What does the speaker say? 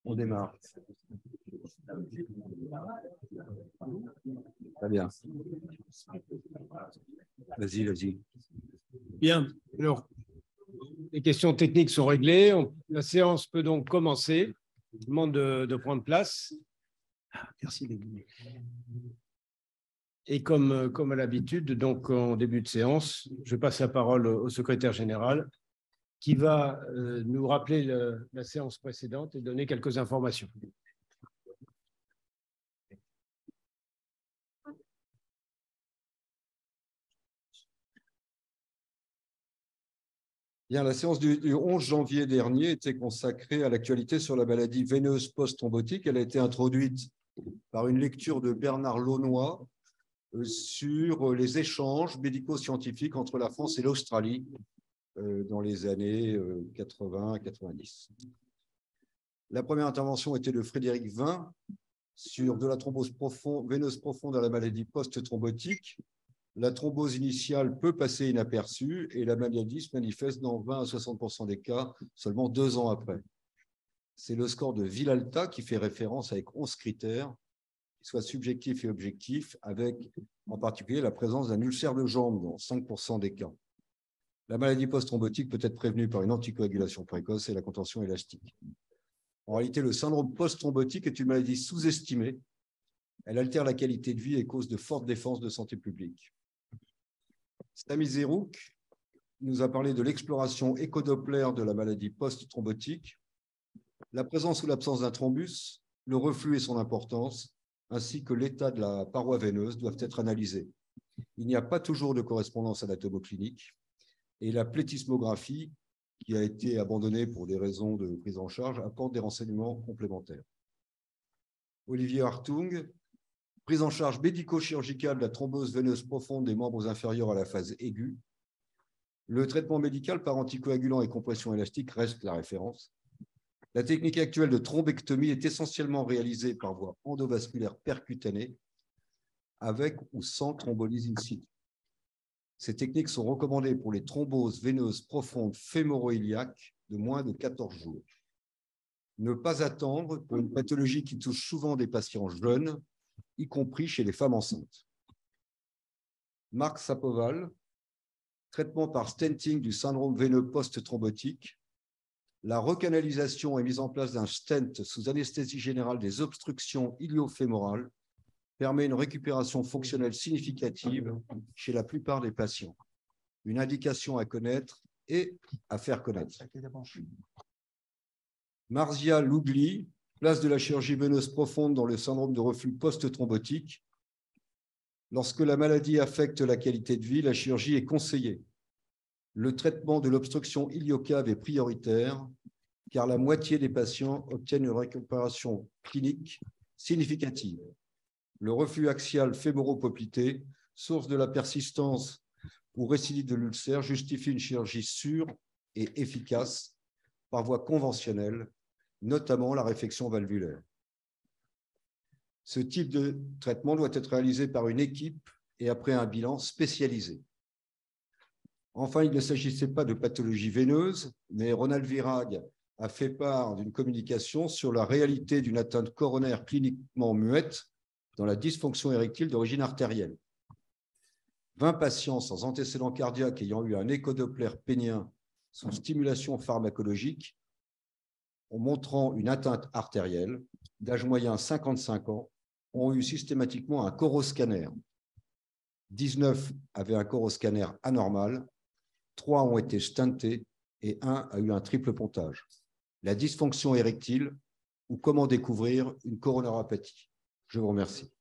On démarre. Très bien. Vas-y, vas-y. Bien. Alors, les questions techniques sont réglées. La séance peut donc commencer. Je vous demande de prendre place. Merci, Lévi. Et comme à l'habitude, donc en début de séance, je passe la parole au secrétaire général qui va nous rappeler la séance précédente et donner quelques informations. Bien, la séance du 11 janvier dernier était consacrée à l'actualité sur la maladie veineuse post-thrombotique. Elle a été introduite par une lecture de Bernard Launois sur les échanges médico-scientifiques entre la France et l'Australie dans les années 80-90. La première intervention était de Frédéric Vin sur de la thrombose veineuse profonde à la maladie post-thrombotique. La thrombose initiale peut passer inaperçue et la maladie se manifeste dans 20 à 60% des cas seulement 2 ans après. C'est le score de Villalta qui fait référence avec 11 critères, soit subjectifs et objectifs, avec en particulier la présence d'un ulcère de jambe dans 5% des cas. La maladie post-thrombotique peut être prévenue par une anticoagulation précoce et la contention élastique. En réalité, le syndrome post-thrombotique est une maladie sous-estimée. Elle altère la qualité de vie et cause de fortes défenses de santé publique. Sami Zerouk nous a parlé de l'exploration échodoppler de la maladie post-thrombotique, la présence ou l'absence d'un thrombus, le reflux et son importance, ainsi que l'état de la paroi veineuse doivent être analysés. Il n'y a pas toujours de correspondance anatomoclinique et la plétismographie, qui a été abandonnée pour des raisons de prise en charge, apporte des renseignements complémentaires. Olivier Hartung, prise en charge médico-chirurgicale de la thrombose veineuse profonde des membres inférieurs à la phase aiguë. Le traitement médical par anticoagulant et compression élastique reste la référence. La technique actuelle de thrombectomie est essentiellement réalisée par voie endovasculaire percutanée, avec ou sans thrombolyse in situ. Ces techniques sont recommandées pour les thromboses veineuses profondes fémoro-iliaques de moins de 14 jours. Ne pas attendre pour une pathologie qui touche souvent des patients jeunes, y compris chez les femmes enceintes. Marc Sapoval, traitement par stenting du syndrome veineux post-thrombotique. La recanalisation et mise en place d'un stent sous anesthésie générale des obstructions iliofémorales permet une récupération fonctionnelle significative chez la plupart des patients. Une indication à connaître et à faire connaître. Marzia Lougli, place de la chirurgie veineuse profonde dans le syndrome de reflux post-thrombotique. Lorsque la maladie affecte la qualité de vie, la chirurgie est conseillée. Le traitement de l'obstruction iliocave est prioritaire, car la moitié des patients obtiennent une récupération clinique significative. Le reflux axial fémoro-poplité, source de la persistance ou récidive de l'ulcère, justifie une chirurgie sûre et efficace par voie conventionnelle, notamment la réfection valvulaire. Ce type de traitement doit être réalisé par une équipe et après un bilan spécialisé. Enfin, il ne s'agissait pas de pathologie veineuse, mais Ronald Virag a fait part d'une communication sur la réalité d'une atteinte coronaire cliniquement muette dans la dysfonction érectile d'origine artérielle. 20 patients sans antécédent cardiaque ayant eu un échodoppler pénien sous stimulation pharmacologique, en montrant une atteinte artérielle, d'âge moyen 55 ans, ont eu systématiquement un coroscanner. 19 avaient un coroscanner anormal, 3 ont été stentés et 1 a eu un triple pontage. La dysfonction érectile ou comment découvrir une coronaropathie. Je vous remercie.